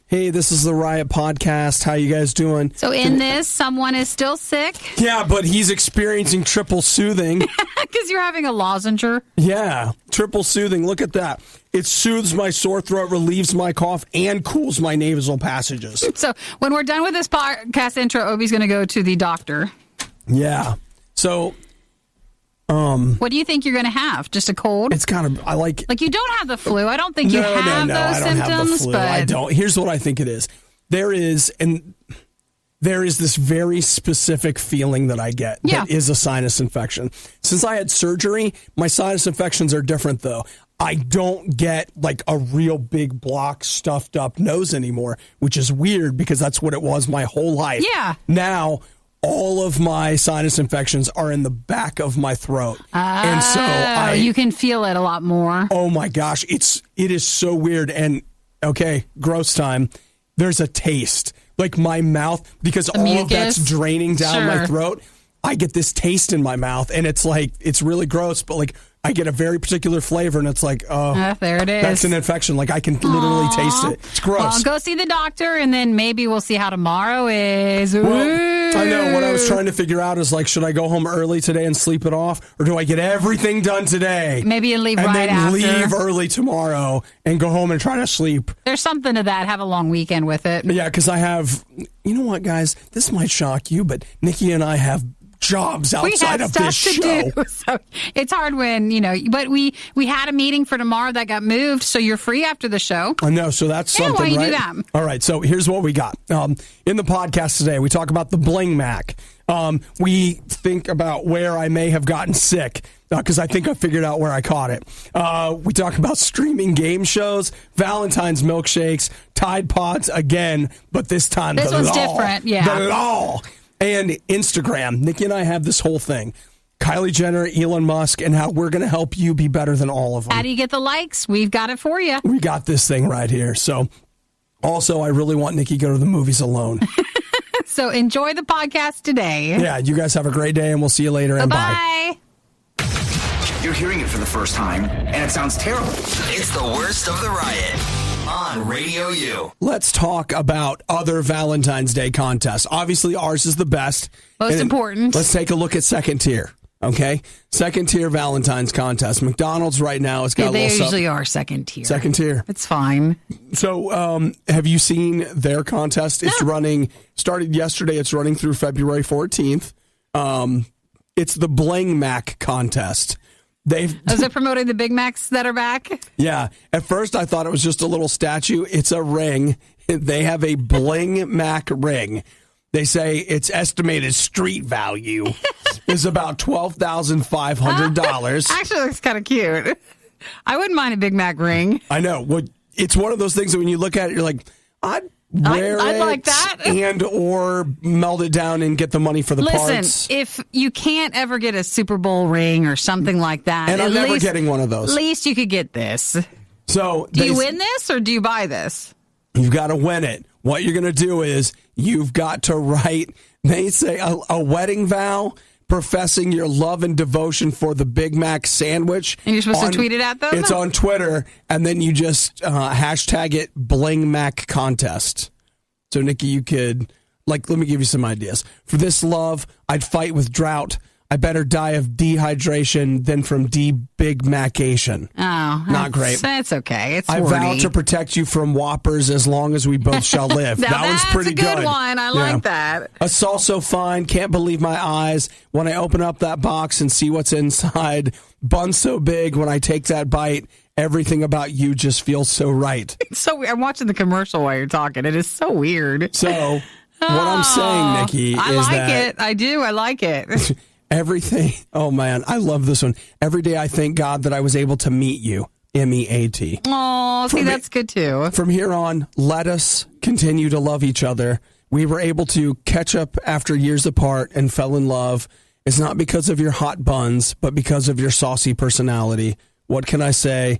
Hey, this is the RIOT podcast. How you guys doing? So in this, someone is still sick? Yeah, but he's experiencing triple soothing. Because you're having a lozenger? Yeah, triple soothing. Look at that. It soothes my sore throat, relieves my cough, and cools my nasal passages. So when we're done with this podcast intro, Obi's going to go to the doctor. Yeah. So... what do you think you're going to have? Just a cold? It's kind of, I like you don't have the flu. I don't think you have those I don't symptoms. have the flu. But I don't. Here's what I think it is. There is this very specific feeling that I get that is a sinus infection. Since I had surgery, my sinus infections are different, though. I don't get like a real big block stuffed up nose anymore, which is weird because that's what it was my whole life. Yeah. Now, all of my sinus infections are in the back of my throat. And so you can feel it a lot more. Oh my gosh, it is so weird. And okay, gross time. There's a taste. Like my mouth, because all mucus. of that's draining down my throat, I get this taste in my mouth, and it's like, it's really gross, but like I get a very particular flavor, and it's like, there it is. That's an infection. Like I can literally taste it. It's gross. Well, go see the doctor, and then maybe we'll see how tomorrow is. Well, I know what I was trying to figure out is like, should I go home early today and sleep it off, or do I get everything done today? Maybe you leave and right then after. leave early tomorrow and go home and try to sleep. There's something to that. Have a long weekend with it. Yeah, because I have, you know what, guys? This might shock you, but Nikki and I have jobs outside of this show. Do, so it's hard when, but we had a meeting for tomorrow that got moved, so you're free after the show. I know, so that's something, why you right? do that? All right, so here's what we got. In the podcast today, we talk about the Bling Mac. We think about where I may have gotten sick, because I think I figured out where I caught it. We talk about streaming game shows, Valentine's milkshakes, Tide Pods again, but this time this one's different, yeah. The law. And Instagram. Nikki and I have this whole thing. Kylie Jenner, Elon Musk, and how we're going to help you be better than all of them. How do you get the likes? We've got it for you. We got this thing right here. So, also, I really want Nikki to go to the movies alone. So, enjoy the podcast today. Yeah, you guys have a great day, and we'll see you later. And bye. You're hearing it for the first time, and it sounds terrible. It's the worst of the riot on Radio U. Let's talk about other Valentine's Day contests. Obviously, ours is the best. Most important. Let's take a look at second tier, okay? Second tier Valentine's contest. McDonald's right now has got a little... They usually are second tier. Second tier. It's fine. So, have you seen their contest? It's started yesterday. It's running through February 14th. It's the Bling Mac contest. Is it promoting the Big Macs that are back? Yeah. At first, I thought it was just a little statue. It's a ring. They have a Bling Mac ring. They say its estimated street value is about $12,500. Actually, looks kind of cute. I wouldn't mind a Big Mac ring. I know. Well, it's one of those things that when you look at it, you're like, I'd like that. And or meld it down and get the money for the parts. Listen, if you can't ever get a Super Bowl ring or something like that. And I'm never getting one of those. At least you could get this. So do you win this or do you buy this? You've got to win it. What you're going to do is you've got to write, they say, a wedding vow professing your love and devotion for the Big Mac sandwich. And you're supposed to tweet it at them? It's on Twitter, and then you just hashtag it Bling Mac Contest. So, Nikki, you could, let me give you some ideas. For this love, I'd fight with drought. I better die of dehydration than from Big Macation. Oh. Not great. That's okay. It's I wordy. vow to protect you from Whoppers as long as we both shall live. That one's pretty good. That's a good one. I like that. A sauce so fine, can't believe my eyes when I open up that box and see what's inside. Bun so big when I take that bite. Everything about you just feels so right. So I'm watching the commercial while you're talking. It is so weird. So what I'm saying, Nikki, is that... I like it. I do. I like it. Everything. Oh, man. I love this one. Every day I thank God that I was able to meet you. MEAT. Oh, see, that's good too. From here on, let us continue to love each other. We were able to catch up after years apart and fell in love. It's not because of your hot buns, but because of your saucy personality. What can I say?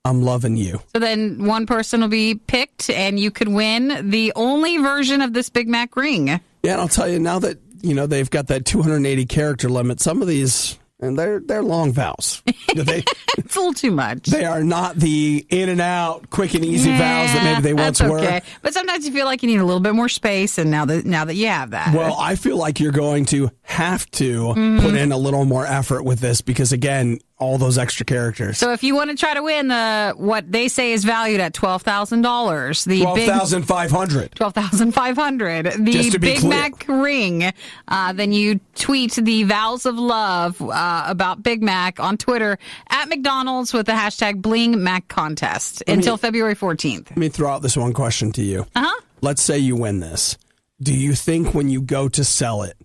I'm loving you. So then one person will be picked and you could win the only version of this Big Mac ring. Yeah, and I'll tell you, now that they've got that 280 character limit, some of these And they're long vowels. It's a little too much. They are not the in and out, quick and easy vowels that maybe they once were. But sometimes you feel like you need a little bit more space, and now that you have that. Well, I feel like you're going to have to put in a little more effort with this because, again, all those extra characters. So if you want to try to win what they say is valued at $12,000, the $12,500. $12,500. The Big Mac ring. Then you tweet the vows of love about Big Mac on Twitter at McDonald's with the hashtag #BlingMacContest until February 14th. Let me throw out this one question to you. Uh-huh. Let's say you win this. Do you think when you go to sell it,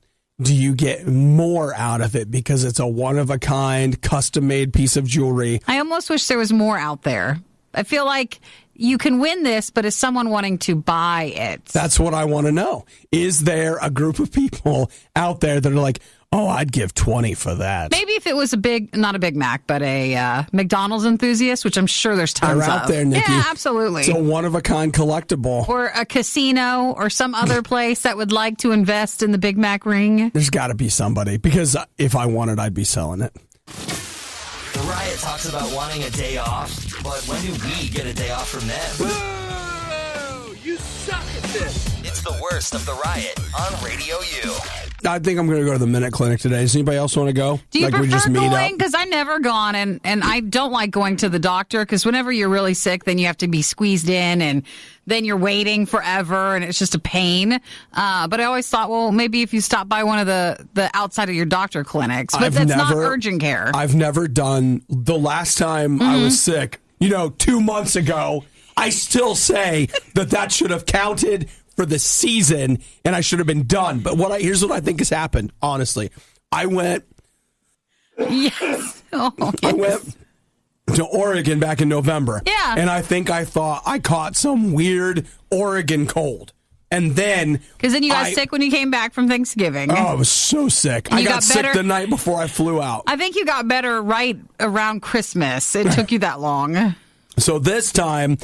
do you get more out of it because it's a one-of-a-kind, custom-made piece of jewelry? I almost wish there was more out there. I feel like you can win this, but is someone wanting to buy it? That's what I want to know. Is there a group of people out there that are like, oh, I'd give 20 for that? Maybe if it was not a Big Mac, but a McDonald's enthusiast, which I'm sure there's tons of. They're out there, Nikki. Yeah, absolutely. It's a one-of-a-kind collectible. Or a casino or some other place that would like to invest in the Big Mac ring. There's got to be somebody, because if I wanted, I'd be selling it. The Riot talks about wanting a day off, but when do we get a day off from them? Whoa! You suck at this! It's the worst of the Riot on Radio U. I think I'm going to go to the MinuteClinic today. Does anybody else want to go? Do you prefer we just meet going? Because I've never gone, and I don't like going to the doctor because whenever you're really sick, then you have to be squeezed in, and then you're waiting forever, and it's just a pain. But I always thought, well, maybe if you stop by one of the outside of your doctor clinics, but that's not urgent care. I've never done. The last time I was sick, 2 months ago, I still say that should have counted for the season, and I should have been done. But here's what I think has happened, honestly. I went Yes. Oh, yes. I went to Oregon back in November. Yeah. And I think I thought I caught some weird Oregon cold. And then... Because then you got sick when you came back from Thanksgiving. Oh, I was so sick. I got sick the night before I flew out. I think you got better right around Christmas. It took you that long. So this time...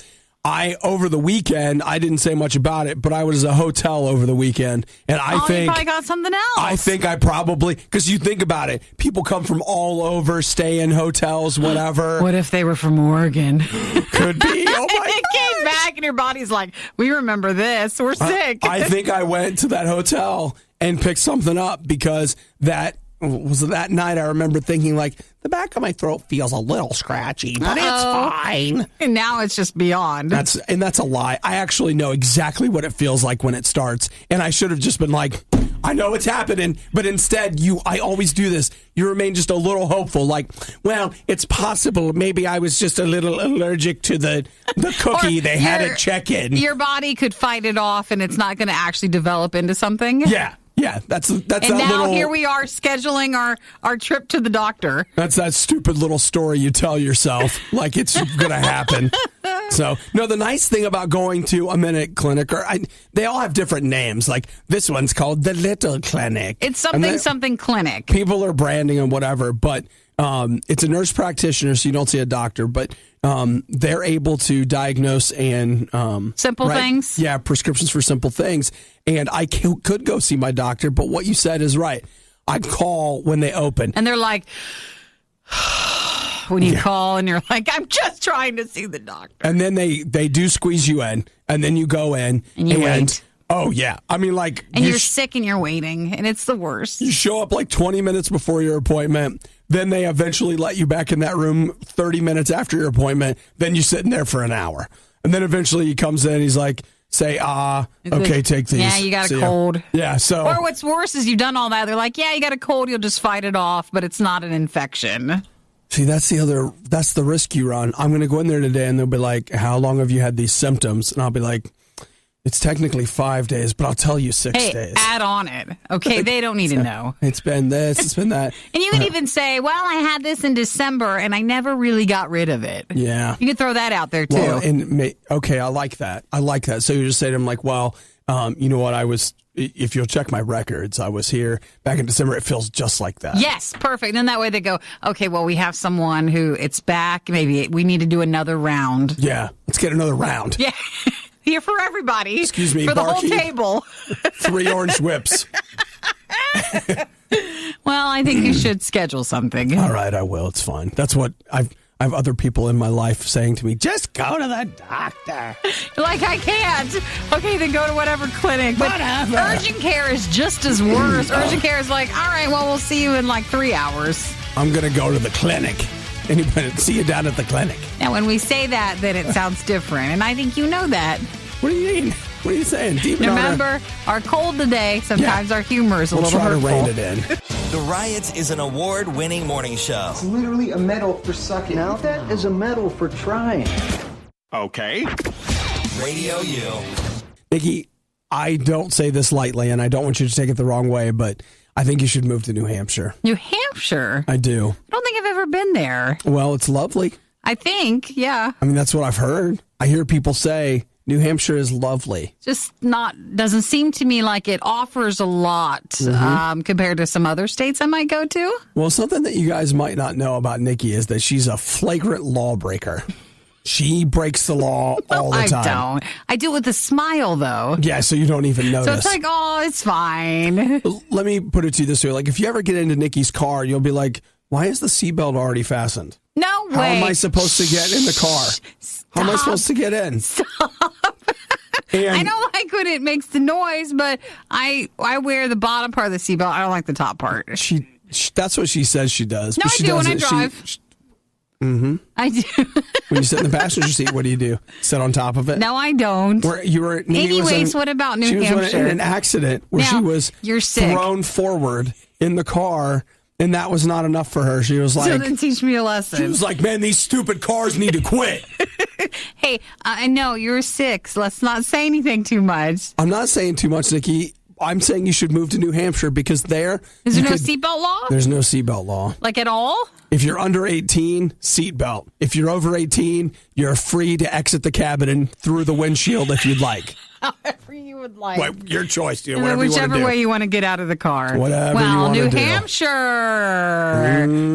over the weekend, I didn't say much about it, but I was at a hotel over the weekend, and I think you probably got something else. I think I probably, because you think about it, people come from all over, stay in hotels, whatever. What if they were from Oregon? Could be. Oh my It came back, and your body's like, we remember this. We're sick. I think I went to that hotel and picked something up because that night I remember thinking like the back of my throat feels a little scratchy, but it's fine. And now it's just beyond. That's a lie. I actually know exactly what it feels like when it starts, and I should have just been like, I know it's happening, but instead I always do this. You remain just a little hopeful, like, well, it's possible maybe I was just a little allergic to the cookie they had at check-in. Your body could fight it off, and it's not going to actually develop into something. Yeah, that's and now here we are scheduling our trip to the doctor. That's that stupid little story you tell yourself like it's going to happen. So, no, the nice thing about going to a MinuteClinic, they all have different names. Like this one's called the Little Clinic. It's something clinic. People are branding and whatever, but it's a nurse practitioner, so you don't see a doctor, but they're able to diagnose and simple things. Yeah, prescriptions for simple things. And I could go see my doctor, but what you said is right. I'd call when they open, and they're like, when you call, and you're like, I'm just trying to see the doctor. And then they do squeeze you in, and then you go in and you wait. Oh, yeah. I mean, like... And you're sick and you're waiting, and it's the worst. You show up like 20 minutes before your appointment. Then they eventually let you back in that room 30 minutes after your appointment. Then you're sitting there for an hour. And then eventually he comes in, he's like, say, okay, take these. Yeah, you got a cold. Yeah, so... Or what's worse is you've done all that. They're like, yeah, you got a cold, you'll just fight it off, but it's not an infection. See, that's the risk you run. I'm going to go in there today, and they'll be like, how long have you had these symptoms? And I'll be like... It's technically 5 days, but I'll tell you 6 days. Add on it. Okay, they don't need to know. It's been this, it's been that. And you can even say, well, I had this in December, and I never really got rid of it. Yeah. You can throw that out there, too. Well, okay, I like that. So you just say to them, like, well, you know what, if you'll check my records, I was here back in December. It feels just like that. Yes, perfect. And then that way they go, okay, well, we have someone who it's back. Maybe we need to do another round. Yeah, let's get another round. Yeah. Here for everybody. Excuse me, for the barkeep. whole table. 3 orange whips. Well, Well, I think you should schedule something. All right, I will. It's fine. That's what I have other people in my life saying to me, just go to the doctor. Like, I can't. Okay, then go to whatever clinic. But Whatever. urgent care is just as worse. Urgent care is like, all right, well, we'll see you in like 3 hours. I'm going to go to the clinic. Anybody see you down at the clinic. Now, when we say that, then it sounds different. And I think you know that. What do you mean? What are you saying? Remember, our cold today, sometimes our humor is a We'll little try hurtful. to rein it in. The Riot is an award-winning morning show. It's literally a medal for sucking. Now that is a medal for trying. Okay. Radio U. Nikki, I don't say this lightly, and I don't want you to take it the wrong way, but I think you should move to New Hampshire. New Hampshire? I do. I don't think I've ever been there. Well, it's lovely. I think, yeah. I mean, that's what I've heard. I hear people say New Hampshire is lovely. Just doesn't seem to me like it offers a lot compared to some other states I might go to. Well, something that you guys might not know about Nikki is that she's a flagrant lawbreaker. She breaks the law all the time. I don't. I do it with a smile, though. Yeah, so you don't even notice. So it's like, oh, it's fine. Let me put it to you this way. Like, if you ever get into Nikki's car, you'll be like, why is the seatbelt already fastened? No way. How am I supposed to get in the car? How am I supposed to get in? Stop. And I don't like when it makes the noise, but I wear the bottom part of the seatbelt. I don't like the top part. She that's what she says she does. No, but I she do when I doesn't. drive. I do. When you sit in the passenger seat, what do? Sit on top of it? No, I don't. Where you were. Anyways, what about New Hampshire? She was Hampshire? in an accident where Now, she was you're sick. thrown forward in the car, and that was not enough for her. She was So like, then teach me a she lesson. was like, man, these stupid cars need to quit. Hey, I know you're sick. So let's not say anything too much. I'm not saying too much, Nikki. I'm saying you should move to New Hampshire because there Is there no seatbelt law? There's no seatbelt law. Like at all? If you're under 18, seatbelt. If you're over 18, you're free to exit the cabin and through the windshield if you'd like. However you would like. Well, your choice. And then Whatever you want to whichever do. way you want to get out of the car. Whatever you well, wanna New do. Hampshire.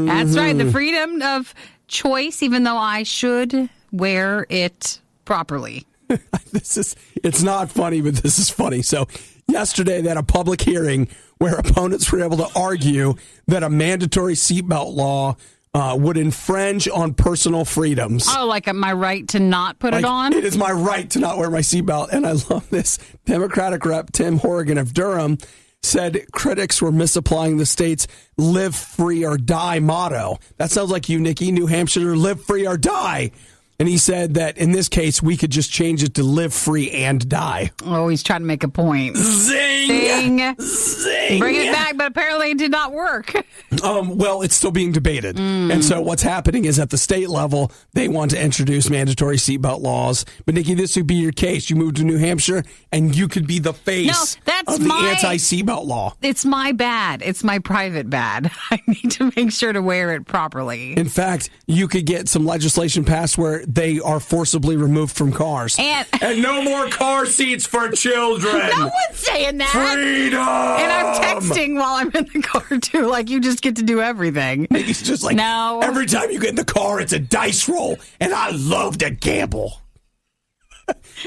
That's right. The freedom of choice, even though I should wear it properly. It's not funny, but this is funny. So yesterday they had a public hearing where opponents were able to argue that a mandatory seatbelt law would infringe on personal freedoms. Oh, like my right to not put it on? It is my right to not wear my seatbelt. And I love this. Democratic Rep Tim Horrigan of Durham said critics were misapplying the state's live free or die motto. That sounds like you, Nikki. New Hampshire, live free or die. And he said that in this case, we could just change it to live free and die. Oh, he's trying to make a point. Zing! Zing! Bring it back, but apparently it did not work. Well, it's still being debated. And so what's happening is at the state level, they want to introduce mandatory seatbelt laws. But, Nikki, this would be your case. You move to New Hampshire, and you could be the face of the anti-seatbelt law. It's my bad. It's my private bad. I need to make sure to wear it properly. In fact, you could get some legislation passed where they are forcibly removed from cars. And no more car seats for children. No one's saying that. Freedom. And I'm texting while I'm in the car, too. Like, you just get to do everything. It's just like, no. Every time you get in the car, it's a dice roll, and I love to gamble.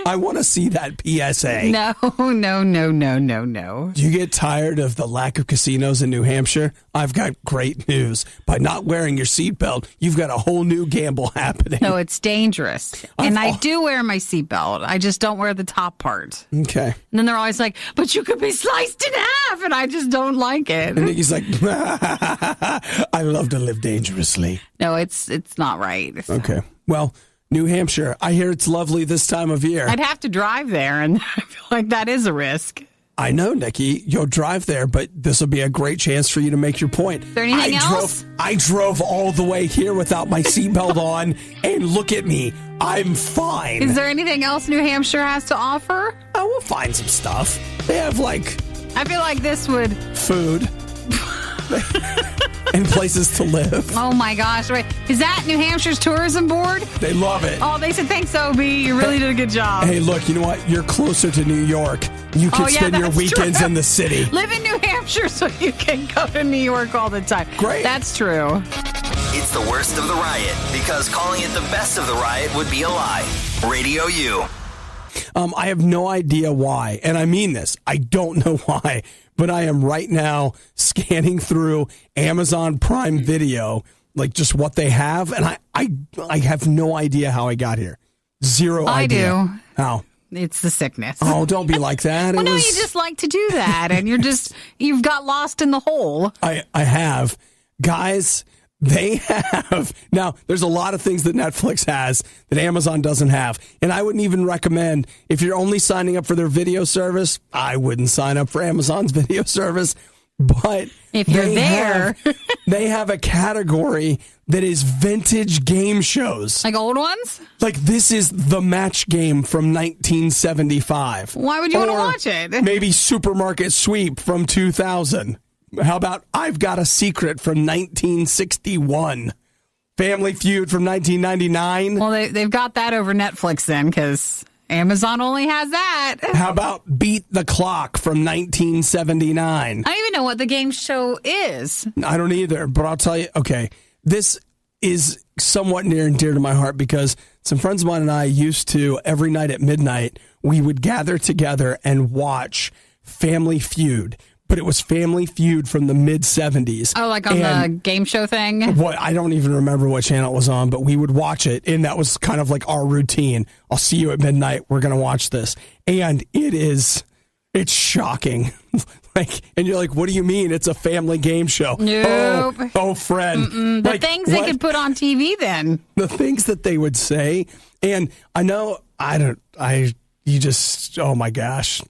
I want to see that PSA. No. Do you get tired of the lack of casinos in New Hampshire? I've got great news. By not wearing your seatbelt, you've got a whole new gamble happening. No, it's dangerous. And I do wear my seatbelt. I just don't wear the top part. Okay. And then they're always like, but you could be sliced in half. And I just don't like it. And Nikki's like, I love to live dangerously. No, it's not right. Okay. Well, New Hampshire, I hear it's lovely this time of year. I'd have to drive there, and I feel like that is a risk. I know, Nikki. You'll drive there, but this will be a great chance for you to make your point. Is there anything else? I drove all the way here without my seatbelt on, and look at me. I'm fine. Is there anything else New Hampshire has to offer? Oh, we'll find some stuff. They have, I feel like this would... food. And places to live. Oh, my gosh. Right. Is that New Hampshire's tourism board? They love it. Oh, they said, thanks, OB. You really did a good job. Hey, look, you know what? You're closer to New York. You can spend your weekends true. in the city. Live in New Hampshire so you can go to New York all the time. Great. That's true. It's the worst of the riot because calling it the best of the riot would be a lie. Radio U. I have no idea why, and I mean this. I don't know why, but I am right now scanning through Amazon Prime Video, like just what they have, and I have no idea how I got here. Zero idea. I do. How? It's the sickness. Oh, don't be like that. Well, no, you just like to do that, and you've got lost in the hole. I have. Guys, they have. Now, there's a lot of things that Netflix has that Amazon doesn't have. And I wouldn't even recommend, if you're only signing up for their video service, I wouldn't sign up for Amazon's video service. But if you're there, they have a category that is vintage game shows. Like old ones? Like this is The Match Game from 1975. Why would you want to watch it? Maybe Supermarket Sweep from 2000. How about I've Got a Secret from 1961? Family Feud from 1999? Well, they've got that over Netflix then, because Amazon only has that. How about Beat the Clock from 1979? I don't even know what the game show is. I don't either, but I'll tell you, okay, this is somewhat near and dear to my heart because some friends of mine and I used to, every night at midnight, we would gather together and watch Family Feud. But it was Family Feud from the mid-'70s. Oh, like on the game show thing? What I don't even remember what channel it was on, but we would watch it, and that was kind of like our routine. I'll see you at midnight. We're going to watch this. And it's shocking. And you're like, what do you mean? It's a family game show. Nope. Oh friend. The things they could put on TV then. The things that they would say. And I know, oh my gosh.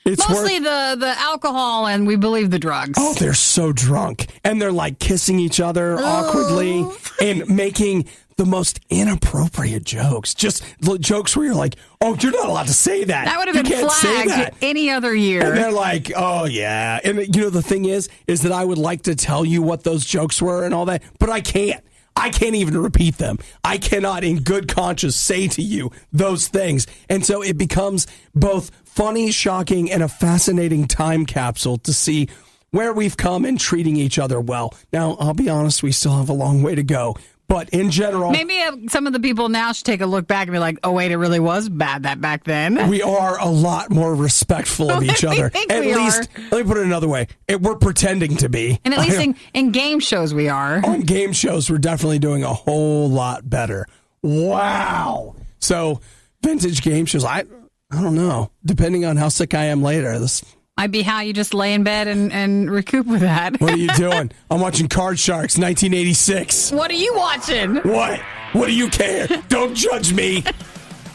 It's mostly the alcohol and we believe the drugs. Oh, they're so drunk. And they're like kissing each other awkwardly and making the most inappropriate jokes. Just jokes where you're like, oh, you're not allowed to say that. That would have been flagged any other year. And they're like, oh, yeah. And the thing is that I would like to tell you what those jokes were and all that, but I can't. I can't even repeat them. I cannot in good conscience say to you those things. And so it becomes both funny, shocking, and a fascinating time capsule to see where we've come in treating each other well. Now, I'll be honest, we still have a long way to go. But in general... Maybe some of the people now should take a look back and be like, oh, wait, it really was bad that back then. We are a lot more respectful of each other. At least, let me put it another way. We're pretending to be. And at least in game shows we are. On game shows, we're definitely doing a whole lot better. Wow. So, vintage game shows, I don't know. Depending on how sick I am later, this... Might be how you just lay in bed and recoup with that. What are you doing? I'm watching Card Sharks, 1986. What are you watching? What? What do you care? Don't judge me.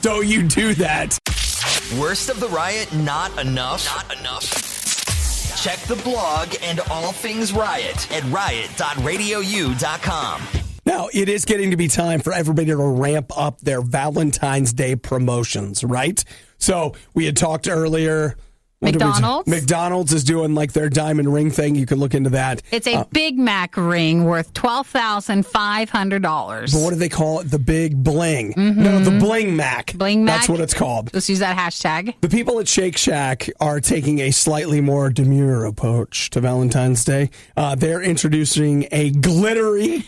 Don't you do that. Worst of the riot, not enough? Not enough? Check the blog and all things Riot at riot.radiou.com. Now, it is getting to be time for everybody to ramp up their Valentine's Day promotions, right? So we had talked earlier... McDonald's is doing like their diamond ring thing. You can look into that. It's a Big Mac ring worth $12,500. But what do they call it? The Big Bling. Mm-hmm. No, the Bling Mac. Bling Mac? That's what it's called. Let's use that hashtag. The people at Shake Shack are taking a slightly more demure approach to Valentine's Day. They're introducing a glittery...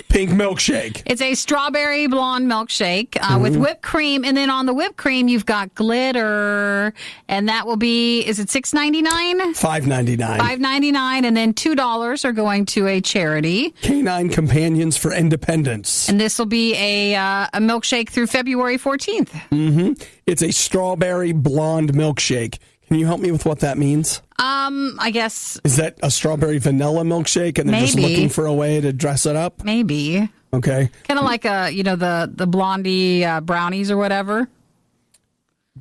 pink milkshake. It's a strawberry blonde milkshake with whipped cream, and then on the whipped cream you've got glitter, and that will be, is it $6.99? $5.99. $5.99, and then $2 are going to a charity. Canine Companions for Independence. And this will be a milkshake through February 14th. Mm-hmm. It's a strawberry blonde milkshake. Can you help me with what that means? I guess. Is that a strawberry vanilla milkshake and they're just looking for a way to dress it up? Maybe. Okay. Kind of like the blondie brownies or whatever.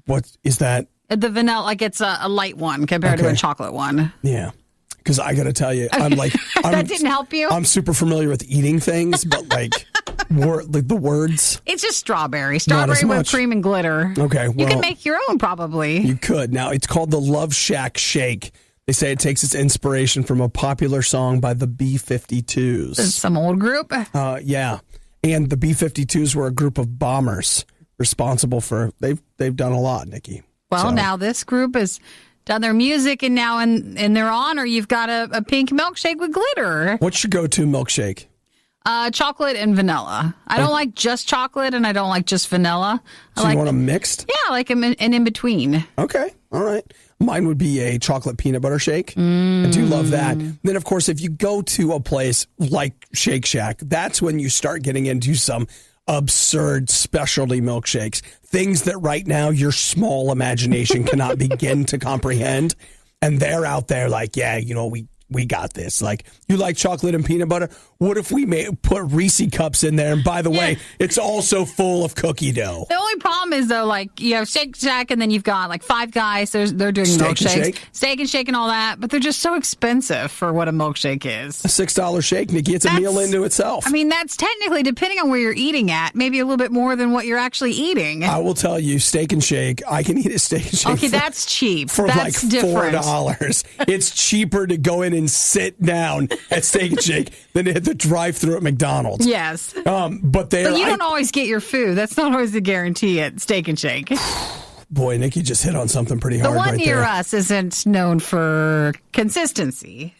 What is that? The vanilla, like it's a light one compared to a chocolate one. Yeah. Because I got to tell you, that didn't help you? I'm super familiar with eating things, but like the words. It's just strawberry whipped cream and glitter. Okay, well, you can make your own probably. You could. Now it's called the Love Shack Shake. They say it takes its inspiration from a popular song by the B-52s. Some old group. Yeah, and the B-52s were a group of bombers responsible for. They've done a lot, Nikki. Well, now this group has done their music, and now in their honor, you've got a pink milkshake with glitter. What's your go-to milkshake? Chocolate and vanilla. I don't like just chocolate, and I don't like just vanilla. So you want them mixed? Yeah, I like them in between. Okay. All right. Mine would be a chocolate peanut butter shake. I do love that. Then, of course, if you go to a place like Shake Shack, that's when you start getting into some absurd specialty milkshakes, things that right now your small imagination cannot begin to comprehend. And they're out there like, yeah, we got this. Like, you like chocolate and peanut butter? What if we put Reese cups in there? And by the way, it's also full of cookie dough. The only problem is, though, like, you have Shake Shack, and then you've got, like, Five Guys. They're doing milkshakes. Steak and Shake and all that. But they're just so expensive for what a milkshake is. A $6 shake, Nikki. It's a meal into itself. I mean, that's technically, depending on where you're eating at, maybe a little bit more than what you're actually eating. I will tell you, Steak and Shake, I can eat a Steak and Shake. Okay, that's cheap. For that's like $4. Different. It's cheaper to go in and sit down at Steak and Shake than to hit the drive-thru at McDonald's. Yes. But you don't always get your food. That's not always a guarantee at Steak and Shake. Boy, Nikki just hit on something pretty hard right there. The one near us isn't known for consistency.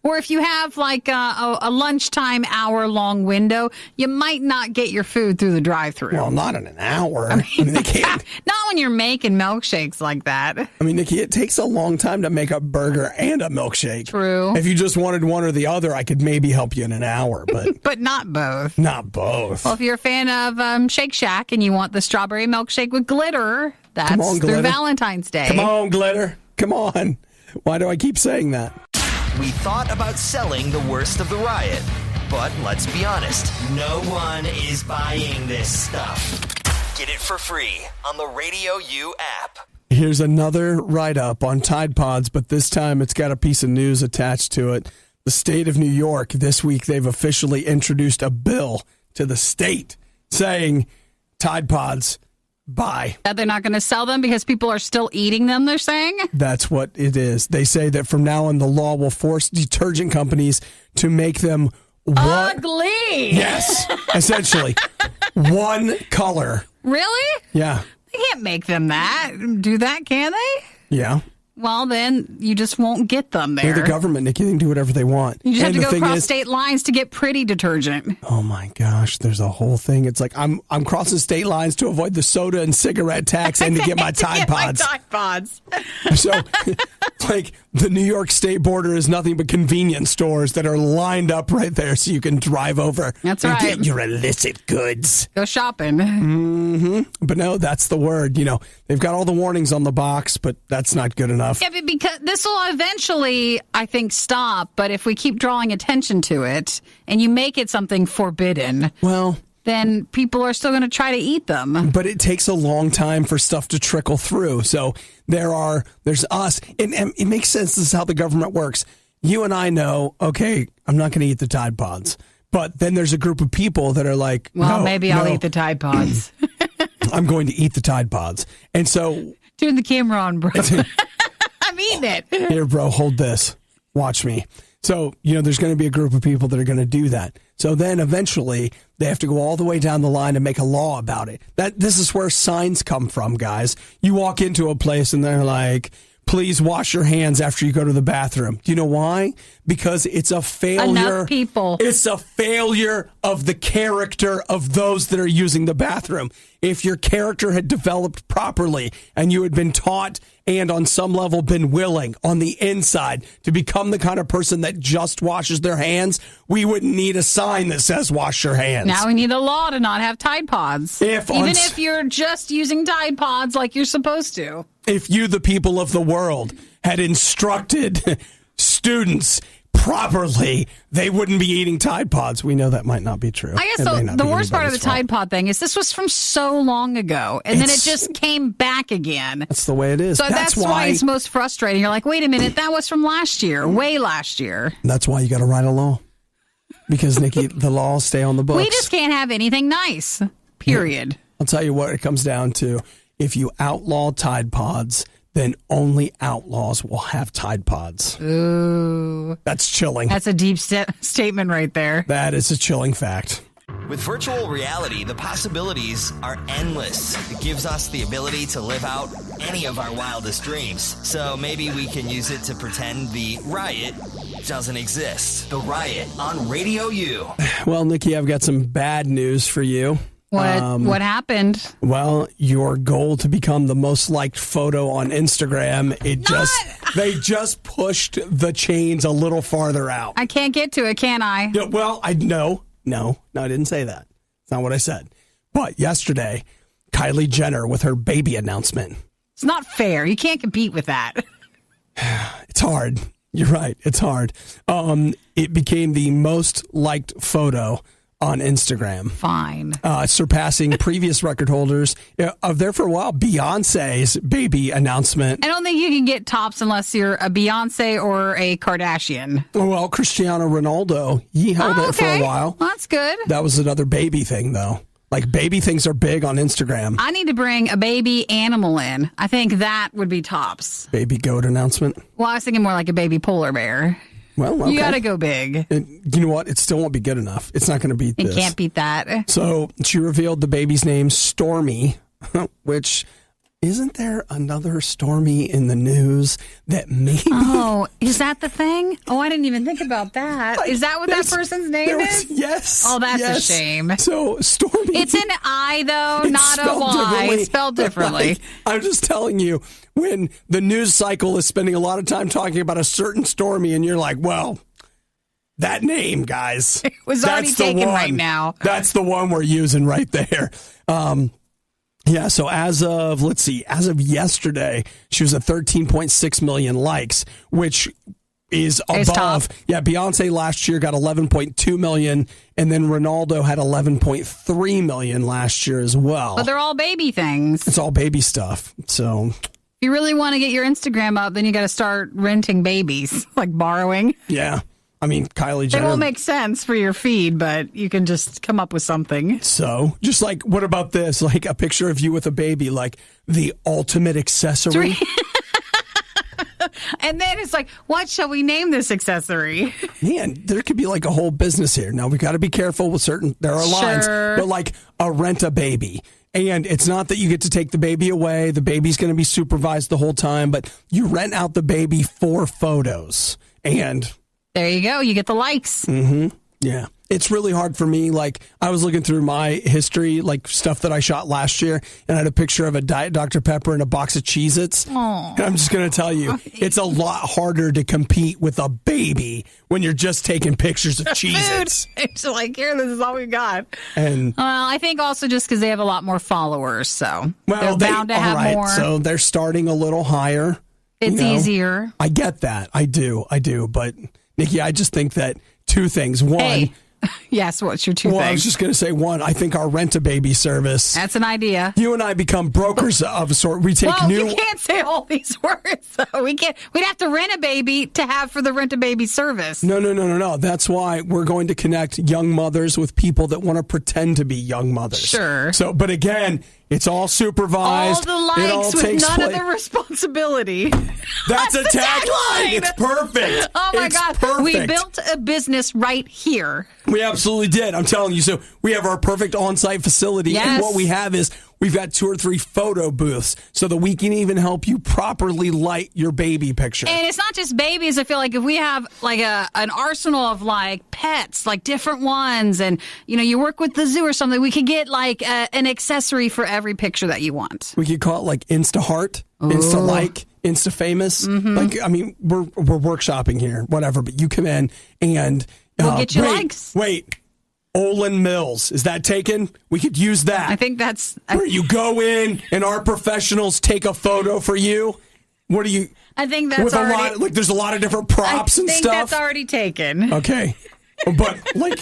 Or if you have like a lunchtime hour-long window, you might not get your food through the drive-thru. Well, not in an hour. I mean, they can't. Not when you're making milkshakes like that. I mean, Nikki, it takes a long time to make a burger and a milkshake. True. If you just wanted one or the other, I could maybe help you in an hour, but but not both. Not both. Well, if you're a fan of Shake Shack and you want the strawberry milkshake with glitter, that's on, through glitter. Valentine's Day. Come on, glitter. Come on. Why do I keep saying that? We thought about selling the worst of the riot, but let's be honest, no one is buying this stuff. Get it for free on the Radio U app. Here's another write-up on Tide Pods, but this time it's got a piece of news attached to it. The state of New York, this week they've officially introduced a bill to the state saying Tide Pods, buy. That they're not going to sell them because people are still eating them, they're saying? That's what it is. They say that from now on, the law will force detergent companies to make them ugly. Yes, essentially. One color. Really? Yeah. They can't make them do that, can they? Yeah. Well, then you just won't get them there. They're the government, Nikki. They can do whatever they want. You just have to go across state lines to get pretty detergent. Oh, my gosh. There's a whole thing. It's like I'm crossing state lines to avoid the soda and cigarette tax and to get my Tide Pods. Tide Pods. So, like, the New York state border is nothing but convenience stores that are lined up right there so you can drive over and get your illicit goods. Go shopping. Mm-hmm. But no, that's the word. They've got all the warnings on the box, but that's not good enough. Yeah, but because this will eventually, I think, stop. But if we keep drawing attention to it and you make it something forbidden, well, then people are still going to try to eat them. But it takes a long time for stuff to trickle through. So there's us. And it makes sense. This is how the government works. You and I know, okay, I'm not going to eat the Tide Pods. But then there's a group of people that are like, well, maybe I'll eat the Tide Pods. I'm going to eat the Tide Pods. And so... Turn the camera on, bro. I'm eating it. Here, bro, hold this. Watch me. So, there's going to be a group of people that are going to do that. So then eventually they have to go all the way down the line and make a law about it. This is where signs come from, guys. You walk into a place and they're like, please wash your hands after you go to the bathroom. Do you know why? Because it's a failure. Enough people. It's a failure of the character of those that are using the bathroom. If your character had developed properly and you had been taught and on some level been willing on the inside to become the kind of person that just washes their hands, we wouldn't need a sign that says wash your hands. Now we need a law to not have Tide Pods. If you're just using Tide Pods like you're supposed to. If you, the people of the world, had instructed students properly, they wouldn't be eating Tide Pods. We know that might not be true. I guess the worst part of the Tide Pod thing is this was from so long ago, and then it just came back again. That's the way it is. So that's why it's most frustrating. You're like, wait a minute, that was from last year, way last year. That's why you got to write a law. Because, Nikki, the laws stay on the books. We just can't have anything nice, period. I'll tell you what it comes down to. If you outlaw Tide Pods, then only outlaws will have Tide Pods. Ooh. That's chilling. That's a deep statement right there. That is a chilling fact. With virtual reality, the possibilities are endless. It gives us the ability to live out any of our wildest dreams. So maybe we can use it to pretend the riot doesn't exist. The Riot on Radio U. Well, Nikki, I've got some bad news for you. What happened? Well, your goal to become the most liked photo on Instagram, they just pushed the chains a little farther out. I can't get to it, can I? Yeah, well, no, I didn't say that. That's not what I said. But yesterday, Kylie Jenner with her baby announcement. It's not fair. You can't compete with that. It's hard. You're right. It's hard. It became the most liked photo on Instagram. Fine. Surpassing previous record holders of there for a while, Beyonce's baby announcement. I don't think you can get tops unless you're a Beyonce or a Kardashian. Well, Cristiano Ronaldo, he held it for a while. Well, that's good. That was another baby thing, though. Like, baby things are big on Instagram. I need to bring a baby animal in. I think that would be tops. Baby goat announcement? Well, I was thinking more like a baby polar bear. Well, okay. You got to go big. And you know what? It still won't be good enough. It's not going to beat this. It can't beat that. So she revealed the baby's name, Stormy, which... Isn't there another Stormy in the news that maybe... Oh, is that the thing? Oh, I didn't even think about that. Like, is that what that person's name is? Yes. Oh, that's a shame. So, Stormy... It's an I, though, not a Y. It's spelled differently. Like, I'm just telling you, when the news cycle is spending a lot of time talking about a certain Stormy, and you're like, well... That name, guys. It was already taken right now. That's the one we're using right there. Yeah, so as of yesterday, she was at 13.6 million likes, which is above. Yeah, Beyonce last year got 11.2 million, and then Ronaldo had 11.3 million last year as well. But they're all baby things. It's all baby stuff. So if you really want to get your Instagram up, then you got to start renting babies, like borrowing. Yeah. I mean, Kylie Jenner. It won't make sense for your feed, but you can just come up with something. So, just like, what about this? Like a picture of you with a baby, like the ultimate accessory. And then it's like, what shall we name this accessory? Man, there could be like a whole business here. Now, we got to be careful with there are lines, but like a rent-a-baby. And it's not that you get to take the baby away. The baby's going to be supervised the whole time, but you rent out the baby for photos. And... there you go. You get the likes. Mm-hmm. Yeah. It's really hard for me. Like, I was looking through my history, like stuff that I shot last year, and I had a picture of a Diet Dr. Pepper and a box of Cheez-Its. And I'm just going to tell you, it's a lot harder to compete with a baby when you're just taking pictures of Cheez-Its. It's like, here, this is all we got. And well, I think also just because they have a lot more followers, so they're bound to have more. So they're starting a little higher. It's easier. I get that. I do. But... Nikki, I just think that two things. One, hey. Yes, what's your two things? Well, I was just going to say one. I think our rent-a-baby service. That's an idea. You and I become brokers of a sort. We take you can't say all these words. Though. We can't. We'd have to rent a baby to have for the rent-a-baby service. No. That's why we're going to connect young mothers with people that want to pretend to be young mothers. Sure. So, but again, it's all supervised. All the likes with none of the responsibility. That's a tagline. It's perfect. Oh my God. Perfect. We built a business right here. We absolutely did. I'm telling you. So we have our perfect on-site facility. Yes. And what we have is we've got 2 or 3 photo booths so that we can even help you properly light your baby picture. And it's not just babies. I feel like if we have like an arsenal of like pets, like different ones, and you work with the zoo or something, we could get like an accessory for every picture that you want. We could call it like Insta Heart, Insta Like, Insta Famous. Mm-hmm. Like, I mean, we're workshopping here, whatever. But you come in and we'll get you likes. Wait. Olin Mills. Is that taken? We could use that. I think that's... where you go in and our professionals take a photo for you. What do you... I think that's with already... there's a lot of different props and stuff. I think that's already taken. Okay. But, like,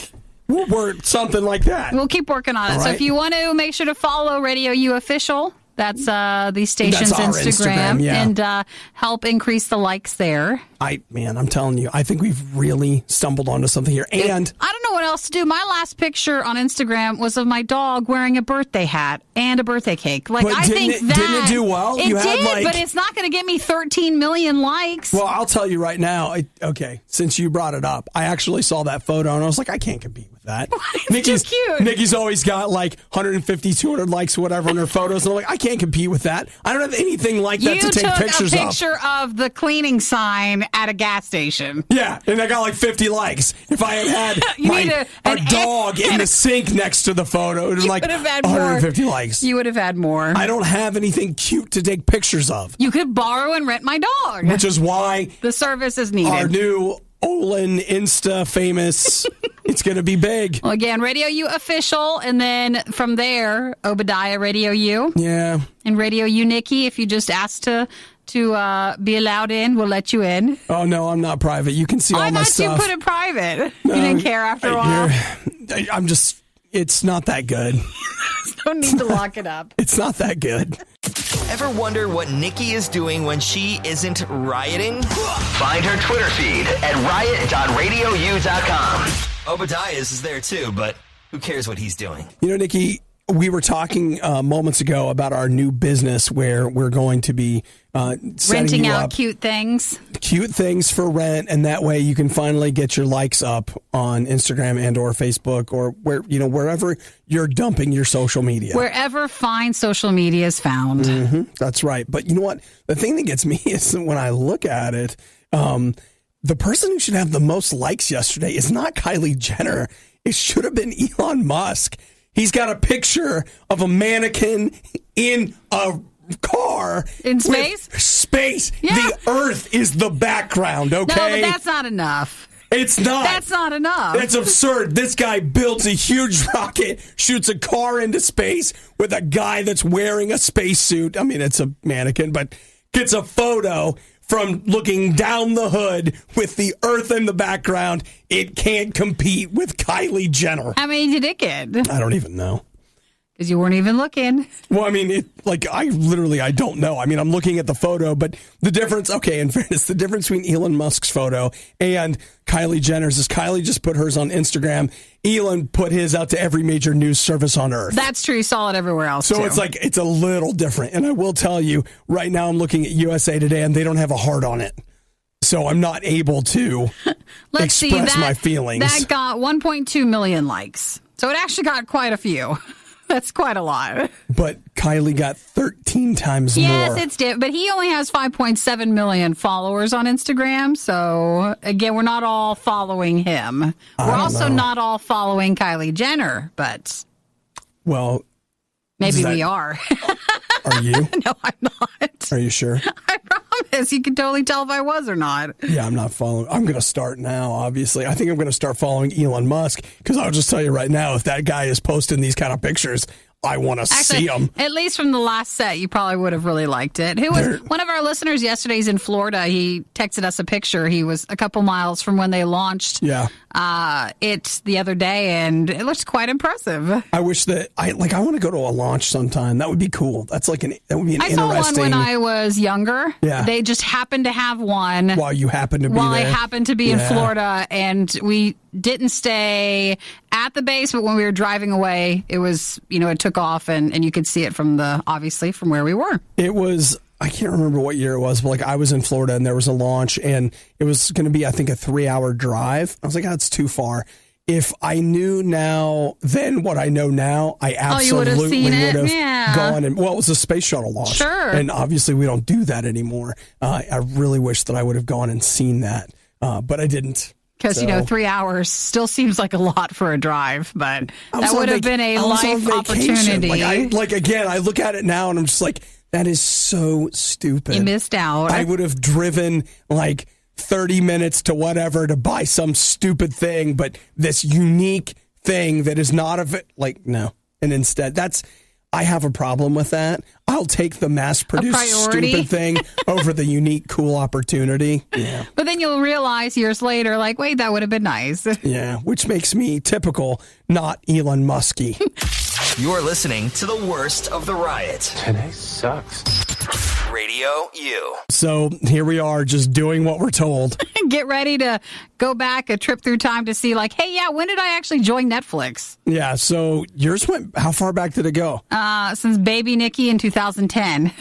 we're something like that. We'll keep working on it. All so right. if you want to, make sure to follow Radio U Official. That's the station's Instagram. Yeah. And help increase the likes there. I'm telling you, I think we've really stumbled onto something here. And I don't know what else to do. My last picture on Instagram was of my dog wearing a birthday hat and a birthday cake. Like, I think didn't it do well? It did, but it's not going to get me 13 million likes. Well, I'll tell you right now. Okay, since you brought it up, I actually saw that photo and I was like, I can't compete with with that. It's too cute. Nikki's always got like 150, 200 likes, whatever, in her photos. And I'm like, I can't compete with that. I don't have anything like that to take pictures of. You took a picture of the cleaning sign at a gas station. Yeah, and I got like 50 likes. If I had a dog in the sink next to the photo, it would have like 150 likes. You would have had more. I don't have anything cute to take pictures of. You could borrow and rent my dog. Which is why the service is needed. Our new Olin Insta famous. It's going to be big. Well, again, Radio U official, and then from there, Obadiah Radio U. Yeah. And Radio U Nikki, if you just ask to be allowed in, we'll let you in. Oh, no, I'm not private. You can see all my stuff. I thought you put it private. No, you didn't care after a while? I'm just, it's not that good. No need to lock it up. It's not that good. Ever wonder what Nikki is doing when she isn't rioting? Find her Twitter feed at riot.radiou.com. Obadiah's is there too, but who cares what he's doing? You know, Nikki, we were talking moments ago about our new business where we're going to be renting out cute things for rent, and that way you can finally get your likes up on Instagram and or Facebook or wherever you're dumping your social media. Wherever fine social media is found. Mm-hmm, that's right. But you know what? The thing that gets me is when I look at it, the person who should have the most likes yesterday is not Kylie Jenner. It should have been Elon Musk. He's got a picture of a mannequin in a car. In space? Space. Yeah. The Earth is the background, okay? No, but that's not enough. It's not. That's not enough. That's absurd. This guy builds a huge rocket, shoots a car into space with a guy that's wearing a spacesuit. I mean, it's a mannequin, but gets a photo from looking down the hood with the Earth in the background. It can't compete with Kylie Jenner. How many did it get? I don't even know. Because you weren't even looking. Well, I mean, I don't know. I mean, I'm looking at the photo, but the difference, okay, in fairness, the difference between Elon Musk's photo and Kylie Jenner's is Kylie just put hers on Instagram. Elon put his out to every major news service on Earth. That's true. You saw it everywhere else, so too. it's a little different. And I will tell you, right now I'm looking at USA Today, and they don't have a heart on it. So I'm not able to express my feelings. That got 1.2 million likes. So it actually got quite a few. That's quite a lot. But Kylie got 13 times more. Yes, it's different. But he only has 5.7 million followers on Instagram. So, again, we're not all following him. We're also not all following Kylie Jenner, but well, maybe we are. Are you? No, I'm not. Are you sure? I promise. You can totally tell if I was or not. Yeah, I'm not following. I'm going to start now, obviously. I think I'm going to start following Elon Musk because I'll just tell you right now, if that guy is posting these kind of pictures, I want to see them. At least from the last set, you probably would have really liked it. Who was one of our listeners yesterday? He's in Florida. He texted us a picture. He was a couple miles from when they launched it the other day, and it looks quite impressive. I wish that I want to go to a launch sometime. That would be cool. That would be an interesting. I saw one when I was younger. Yeah. They just happened to have one while you happened to be there. While I happened to be in Florida, and we didn't stay at the base, but when we were driving away, it was, it took off and you could see it from where we were. It was, I can't remember what year it was, but I was in Florida and there was a launch and it was going to be, I think, a 3-hour drive. I was like, that's too far. If I knew then what I know now, I absolutely would have gone and, it was a space shuttle launch. Sure. And obviously we don't do that anymore. I really wish that I would have gone and seen that, but I didn't. Because, 3 hours still seems like a lot for a drive, but that would have been a life opportunity. Again, I look at it now and I'm just like, that is so stupid. You missed out. I would have driven 30 minutes to whatever to buy some stupid thing, but this unique thing that is not no. And instead, I have a problem with that. I'll take the mass-produced stupid thing over the unique, cool opportunity. Yeah. But then you'll realize years later, wait, that would have been nice. Yeah, which makes me typical, not Elon Musky. You're listening to the worst of the riot. Today sucks. Radio U. So here we are, just doing what we're told. Get ready to go back a trip through time to see, when did I actually join Netflix? Yeah, so yours went, how far back did it go? Since baby Nikki in 2010.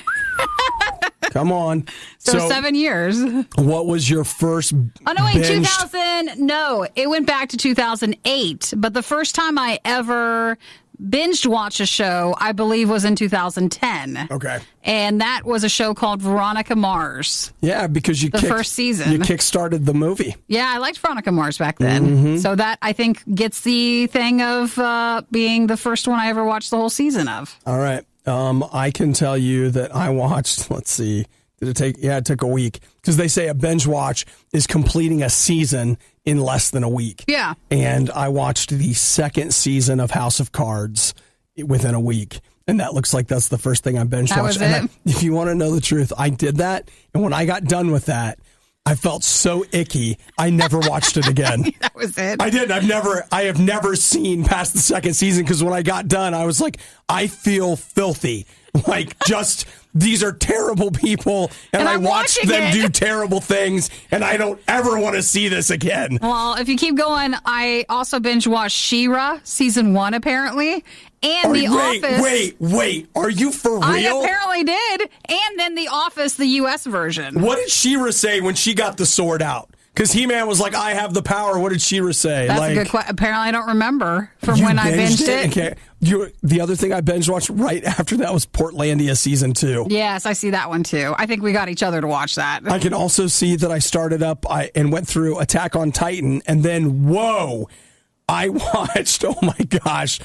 Come on. So 7 years. What was your first Oh, no, wait, binge? 2000. No, it went back to 2008. But the first time I ever binged watch a show, I believe, was in 2010. Okay. And that was a show called Veronica Mars. Yeah, because you first season. You kickstarted the movie. Yeah, I liked Veronica Mars back then. Mm-hmm. So that, I think, gets the thing of being the first one I ever watched the whole season of. All right. I can tell you that I watched, let's see, did it take? Yeah, it took a week. Because they say a binge watch is completing a season in less than a week. Yeah. And I watched the second season of House of Cards within a week. And that looks like that's the first thing I binge watched. That was it? If you want to know the truth, I did that. And when I got done with that, I felt so icky, I never watched it again. That was it. I did. I have never seen past the second season because when I got done, I was like, I feel filthy. Like, just, these are terrible people, and I watched them do terrible things, and I don't ever want to see this again. Well, if you keep going, I also binge watched She-Ra, season 1, apparently, and The Office. Wait. Are you for real? I apparently did. And then The Office, the U.S. version. What did She-Ra say when she got the sword out? Because He-Man was like, I have the power. What did She-Ra say? That's a good question. Apparently, I don't remember from when I binged it. Okay. The other thing I binge watched right after that was Portlandia season 2. Yes, I see that one too. I think we got each other to watch that. I can also see that I started up and went through Attack on Titan, and then, whoa, I watched, oh my gosh,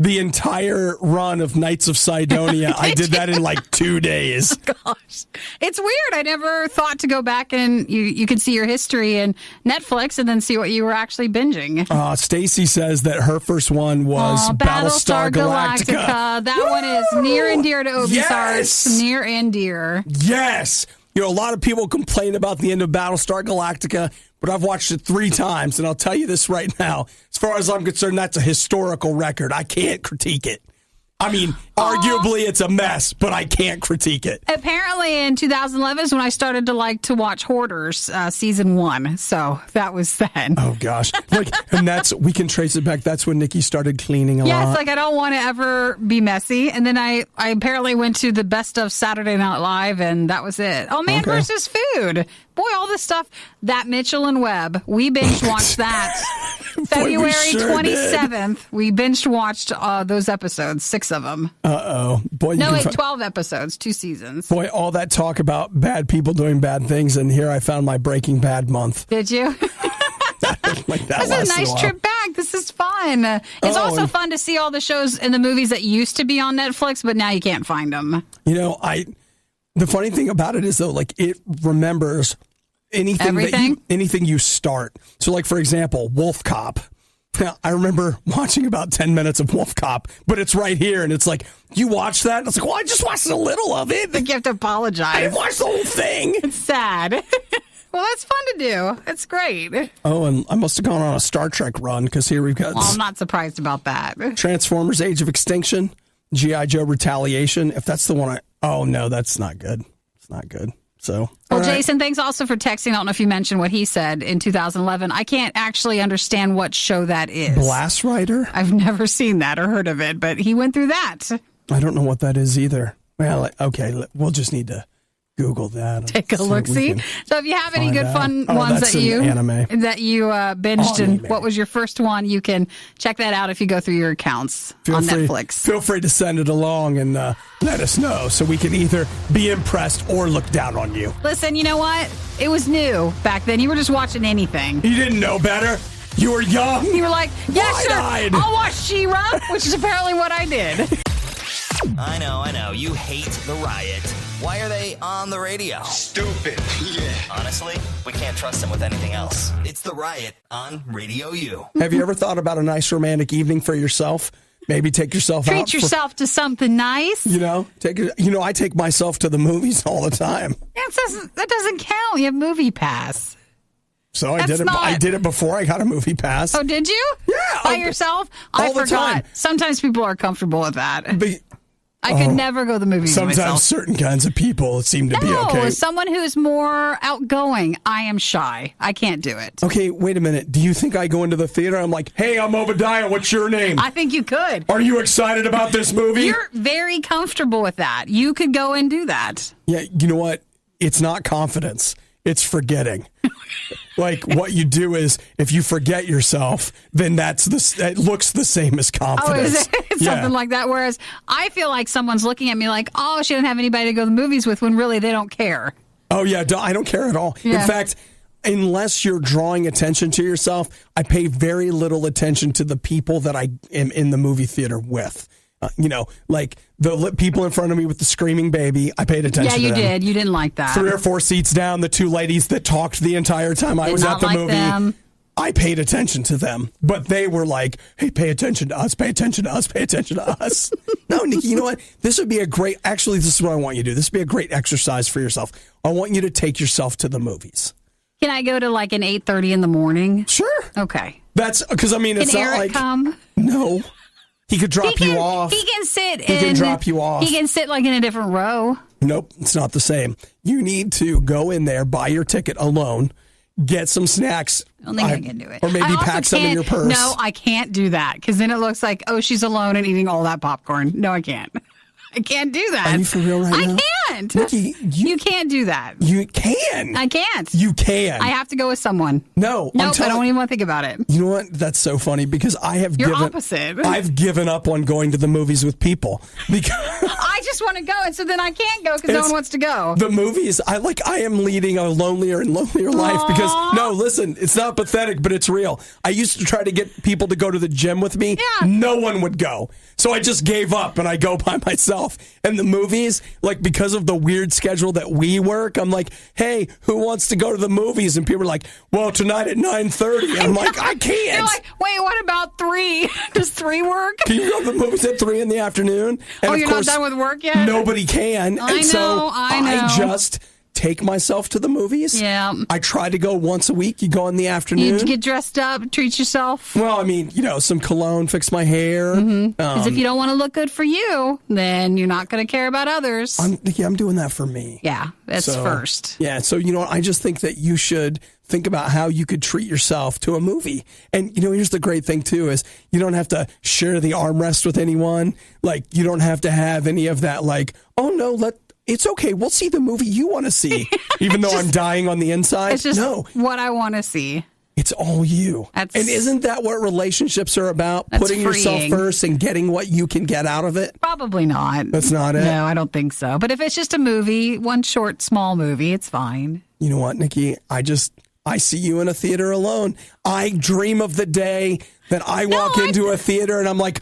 the entire run of Knights of Sidonia. I did that in like 2 days. Oh, gosh. It's weird. I never thought to go back and you could see your history in Netflix and then see what you were actually binging. Stacy says that her first one was Battlestar Galactica. That one is near and dear to Obi's heart. Yes! Near and dear. Yes. You know, a lot of people complain about the end of Battlestar Galactica, but I've watched it 3 times, and I'll tell you this right now. As far as I'm concerned, that's a historical record. I can't critique it. I mean, arguably it's a mess, but I can't critique it. Apparently in 2011 is when I started to like to watch Hoarders season 1. So that was then. Oh, gosh. And we can trace it back. That's when Nikki started cleaning a lot. Yes, I don't want to ever be messy. And then I apparently went to the best of Saturday Night Live, and that was it. Oh, Man versus Food. Boy, all this stuff. That Mitchell and Webb. We binge watched that. February 27th, we binge watched those episodes, 6 of them. Uh-oh. Boy, 12 episodes, 2 seasons. Boy, all that talk about bad people doing bad things, and here I found my Breaking Bad month. Did you? That's a nice trip back. This is fun. It's also fun to see all the shows and the movies that used to be on Netflix, but now you can't find them. You know, the funny thing about it is, though, like, it remembers anything you start. So, like, for example, Wolf Cop. Now, I remember watching about 10 minutes of Wolf Cop, but it's right here, and it's like, you watch that? And it's like, well, I just watched a little of it. You have to apologize. I didn't watch the whole thing. It's sad. Well, that's fun to do. It's great. Oh, and I must have gone on a Star Trek run, because here we've got... Well, I'm not surprised about that. Transformers Age of Extinction, G.I. Joe Retaliation. If that's the one Oh, no, that's not good. It's not good. So, well, Jason, thanks also for texting. I don't know if you mentioned what he said in 2011. I can't actually understand what show that is. Blast Rider? I've never seen that or heard of it, but he went through that. I don't know what that is either. Well, okay, we'll just need to Google that. Take a look-see. So if you have any good fun ones that you binged, and what was your first one, you can check that out if you go through your accounts on Netflix. Feel free to send it along and let us know so we can either be impressed or look down on you. Listen, you know what? It was new back then. You were just watching anything. You didn't know better. You were young. You were like, yeah, sure, I'll watch She-Ra, which is apparently what I did. I know. You hate the Riot. Why are they on the radio? Stupid. Yeah. Honestly, we can't trust them with anything else. It's the Riot on Radio U. Have you ever thought about a nice romantic evening for yourself? Maybe take yourself out. Treat yourself to something nice. I take myself to the movies all the time. That doesn't count. You have Movie Pass. So I did it before I got a Movie Pass. Oh, did you? Yeah. By yourself? I forgot. Time. Sometimes people are comfortable with that. I could never go to the movies by myself. Sometimes certain kinds of people seem to be okay. No, someone who's more outgoing. I am shy. I can't do it. Okay, wait a minute. Do you think I go into the theater? I'm like, hey, I'm Obadiah. What's your name? I think you could. Are you excited about this movie? You're very comfortable with that. You could go and do that. Yeah, you know what? it's not confidence. It's forgetting. Like what you do is if you forget yourself, then it looks the same as confidence. Oh, is it? Something like that. Whereas I feel like someone's looking at me like, oh, she doesn't have anybody to go to the movies with, when really they don't care. Oh, yeah. I don't care at all. Yeah. In fact, unless you're drawing attention to yourself, I pay very little attention to the people that I am in the movie theater with. Like the people in front of me with the screaming baby, I paid attention to them. Yeah, you did. You didn't like that. 3 or 4 seats down, the 2 ladies that talked the entire time I was at the movie. Them. I paid attention to them, but they were like, hey, pay attention to us, pay attention to us, pay attention to us. No, Nikki, you know what? This would be this is what I want you to do. This would be a great exercise for yourself. I want you to take yourself to the movies. Can I go to like an 8:30 in the morning? Sure. Okay. That's because, it's Can not Eric like. come? No. He could drop you off. He can sit. He can drop you off. He can sit like in a different row. Nope, it's not the same. You need to go in there, buy your ticket alone, get some snacks. I don't think I can do it. Or maybe pack some in your purse. No, I can't do that because then it looks like, oh, she's alone and eating all that popcorn. No, I can't. I can't do that. Are you for real right now? I can't. Nikki, you can't do that. You can. I can't. You can. I have to go with someone. No. Nope, I don't even want to think about it. You know what? That's so funny because You're opposite. I've given up on going to the movies with people because I just want to go, and so then I can't go because no one wants to go. The movies, I am leading a lonelier and lonelier life because, no, listen, it's not pathetic, but it's real. I used to try to get people to go to the gym with me. Yeah. No one would go. So I just gave up and I go by myself. And the movies, like because of the weird schedule that we work, I'm like, hey, who wants to go to the movies? And people are like, well, tonight at 9:30. And I'm like, I can't. You're like, wait, what about 3? Does 3 work? Can you go to the movies at 3 in the afternoon? And you're not done with work yet? Nobody can. I know. I just take myself to the movies. Yeah. I try to go once a week. You go in the afternoon. You get dressed up, treat yourself. Well, some cologne, fix my hair. Because if you don't want to look good for you, then you're not going to care about others. I'm doing that for me. Yeah, that's first. Yeah, so you know what? I just think that you should think about how you could treat yourself to a movie. And here's the great thing too is you don't have to share the armrest with anyone. Like you don't have to have any of that. Like, oh no, it's okay. We'll see the movie you want to see, even though I'm dying on the inside. It's just no, what I want to see. It's all you. And isn't that what relationships are about? Putting yourself first and getting what you can get out of it? Probably not. That's not it? No, I don't think so. But if it's just a movie, one short, small movie, it's fine. You know what, Nikki? I see you in a theater alone. I dream of the day that I walk into a theater and I'm like,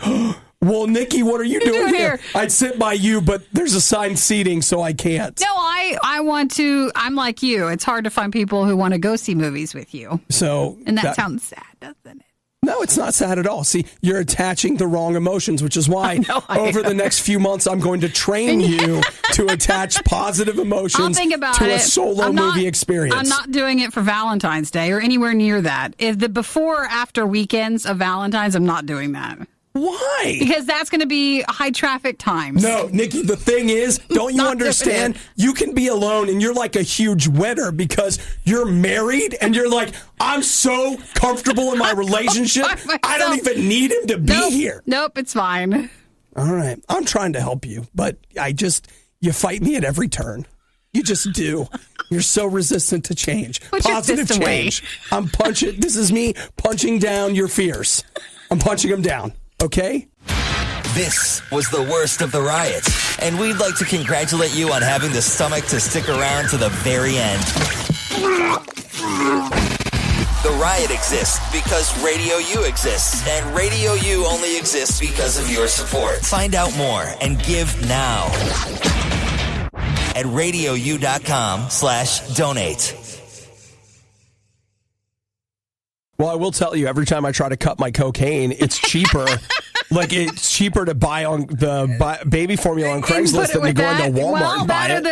well, Nikki, what are you doing here? I'd sit by you, but there's assigned seating, so I can't. No, I want to. I'm like you. It's hard to find people who want to go see movies with you. And that sounds sad, doesn't it? No, it's not sad at all. See, you're attaching the wrong emotions, which is why over the next few months, I'm going to train you to attach positive emotions to a solo movie experience. I'm not doing it for Valentine's Day or anywhere near that. If the before or after weekends of Valentine's, I'm not doing that. Why? Because that's going to be high traffic times. No, Nikki, the thing is, don't you understand? You can be alone and you're like a huge winner because you're married and you're like, I'm so comfortable in my relationship. I don't even need him to be here. Nope, it's fine. All right. I'm trying to help you, but you fight me at every turn. You just do. You're so resistant to change. Positive change. This is me punching down your fears. I'm punching them down. Okay? This was the worst of the riots, and we'd like to congratulate you on having the stomach to stick around to the very end. The riot exists because Radio U exists, and Radio U only exists because of your support. Find out more and give now at radiou.com/donate. Well, I will tell you, every time I try to cut my cocaine, it's cheaper. It's cheaper to buy on the baby formula on Craigslist than to go into Walmart and buy it.